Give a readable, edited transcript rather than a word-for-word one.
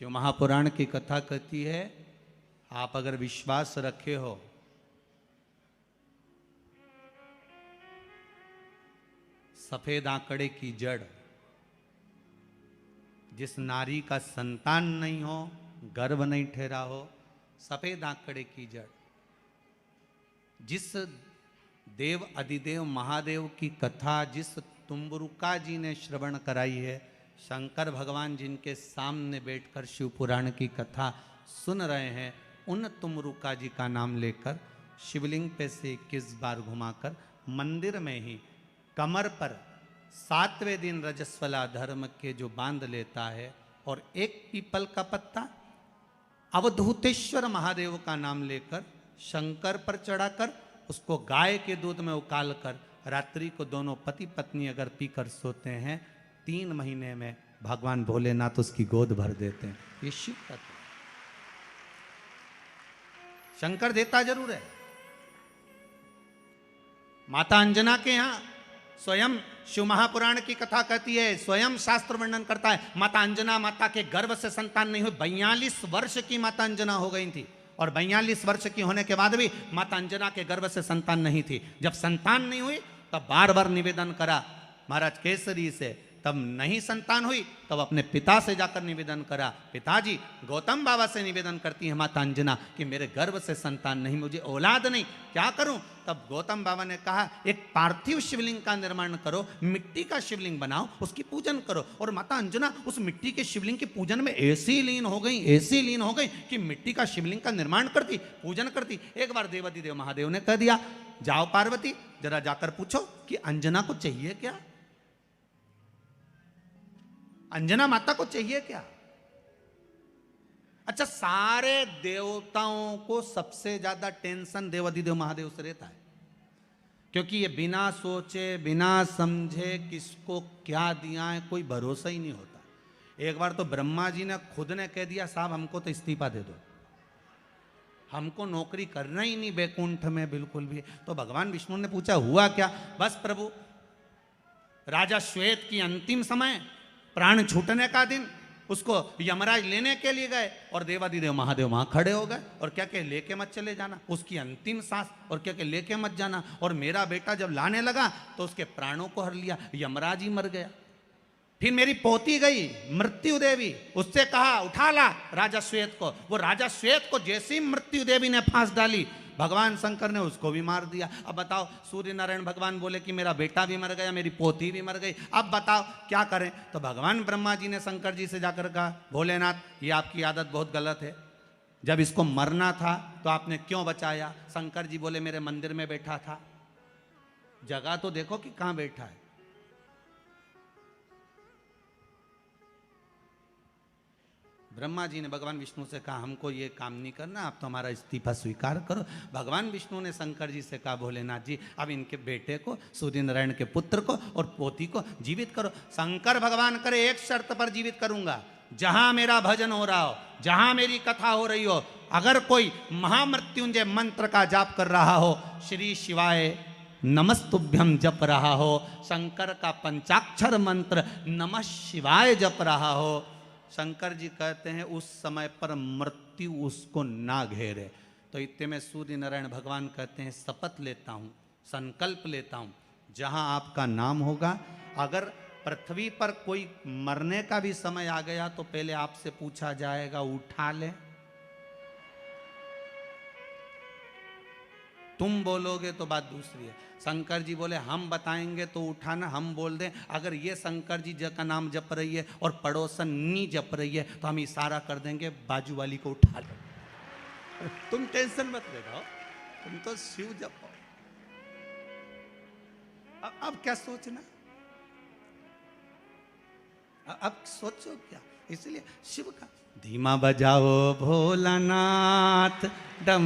शिव महापुराण की कथा कहती है, आप अगर विश्वास रखे हो सफेद आंकड़े की जड़, जिस नारी का संतान नहीं हो, गर्भ नहीं ठहरा हो, सफेद आंकड़े की जड़, जिस देव अधिदेव महादेव की कथा जिस तुम्बरुका जी ने श्रवण कराई है, शंकर भगवान जिनके सामने बैठकर शिव पुराण की कथा सुन रहे हैं, उन तुमरुका जी का नाम लेकर शिवलिंग पे से 21 बार घुमाकर मंदिर में ही कमर पर 7वें दिन रजस्वला धर्म के जो बांध लेता है और एक पीपल का पत्ता अवधूतेश्वर महादेव का नाम लेकर शंकर पर चढ़ाकर उसको गाय के दूध में उकाल कर रात्रि को दोनों पति पत्नी अगर पीकर सोते हैं, 3 महीने में भगवान भोलेनाथ उसकी गोद भर देते हैं। ये शिव तत्व। शंकर देता जरूर है। माता अंजना के यहां स्वयं शिव महापुराण की कथा कहती है, स्वयं शास्त्र वर्णन करता है, माता अंजना माता के गर्भ से संतान नहीं हुई। 42 वर्ष की माता अंजना हो गई थी और 42 वर्ष की होने के बाद भी माता अंजना के गर्भ से संतान नहीं थी। जब संतान नहीं हुई तब बार बार निवेदन करा महाराज केसरी से, तब नहीं संतान हुई तब अपने पिता से जाकर निवेदन करा, पिताजी गौतम बाबा से निवेदन करती है माता अंजना कि मेरे गर्भ से संतान नहीं, मुझे औलाद नहीं, क्या करूं? तब गौतम बाबा ने कहा एक पार्थिव शिवलिंग का निर्माण करो, मिट्टी का शिवलिंग बनाओ, उसकी पूजन करो। और माता अंजना उस मिट्टी के शिवलिंग के पूजन में ऐसी लीन हो गई कि मिट्टी का शिवलिंग का निर्माण करती, पूजन करती। एक बार देवाधिदेव महादेव ने कह दिया, जाओ पार्वती जरा जाकर पूछो कि अंजना को चाहिए क्या, अंजना माता को चाहिए क्या। अच्छा, सारे देवताओं को सबसे ज्यादा टेंशन देवाधिदेव महादेव से रहता है, क्योंकि ये बिना सोचे बिना समझे किसको क्या दिया है कोई भरोसा ही नहीं होता। एक बार तो ब्रह्मा जी ने खुद ने कह दिया, साहब हमको तो इस्तीफा दे दो, हमको नौकरी करना ही नहीं बैकुंठ में बिल्कुल भी। तो भगवान विष्णु ने पूछा हुआ क्या? बस प्रभु, राजा श्वेत की अंतिम समय, प्राण छूटने का दिन, उसको यमराज लेने के लिए गए और देवाधिदेव महादेव वहां खड़े हो गए और क्या के लेके मत चले जाना, उसकी अंतिम सांस, और क्या के लेके मत जाना। और मेरा बेटा जब लाने लगा तो उसके प्राणों को हर लिया, यमराज ही मर गया। फिर मेरी पोती गई मृत्यु देवी, उससे कहा उठा ला राजा श्वेत को, वो राजा श्वेत को जैसी मृत्यु देवी ने फांस डाली, भगवान शंकर ने उसको भी मार दिया। अब बताओ, सूर्य नारायण भगवान बोले कि मेरा बेटा भी मर गया, मेरी पोती भी मर गई, अब बताओ क्या करें? तो भगवान ब्रह्मा जी ने शंकर जी से जाकर कहा, भोलेनाथ ये आपकी आदत बहुत गलत है, जब इसको मरना था तो आपने क्यों बचाया? शंकर जी बोले मेरे मंदिर में बैठा था, जगह तो देखो कि कहां बैठा है। ब्रह्मा जी ने भगवान विष्णु से कहा हमको ये काम नहीं करना, आप तो हमारा इस्तीफा स्वीकार करो। भगवान विष्णु ने शंकर जी से कहा, भोलेनाथ जी अब इनके बेटे को, सूर्य नारायण के पुत्र को और पोती को जीवित करो। शंकर भगवान करे एक शर्त पर जीवित करूंगा, जहां मेरा भजन हो रहा हो, जहां मेरी कथा हो रही हो, अगर कोई महामृत्युंजय मंत्र का जाप कर रहा हो, श्री शिवाय नमस्तुभ्यम जप रहा हो, शंकर का पंचाक्षर मंत्र नमः शिवाय जप रहा हो, शंकर जी कहते हैं उस समय पर मृत्यु उसको ना घेरे। तो इतने में सूर्य नारायण भगवान कहते हैं शपथ लेता हूँ, संकल्प लेता हूँ, जहाँ आपका नाम होगा, अगर पृथ्वी पर कोई मरने का भी समय आ गया तो पहले आपसे पूछा जाएगा उठा ले, तुम बोलोगे तो बात दूसरी है। शंकर जी बोले हम बताएंगे तो उठाना, हम बोल दें, अगर ये शंकर जी का नाम जप रही है और पड़ोसन नहीं जप रही है तो हम इशारा कर देंगे बाजू वाली को उठा लो। तुम टेंशन मत लेना, तुम तो शिव जपो। अब क्या सोचना, अब सोचो क्या? इसलिए शिव का धीमा बजाओ भोलानाथ डम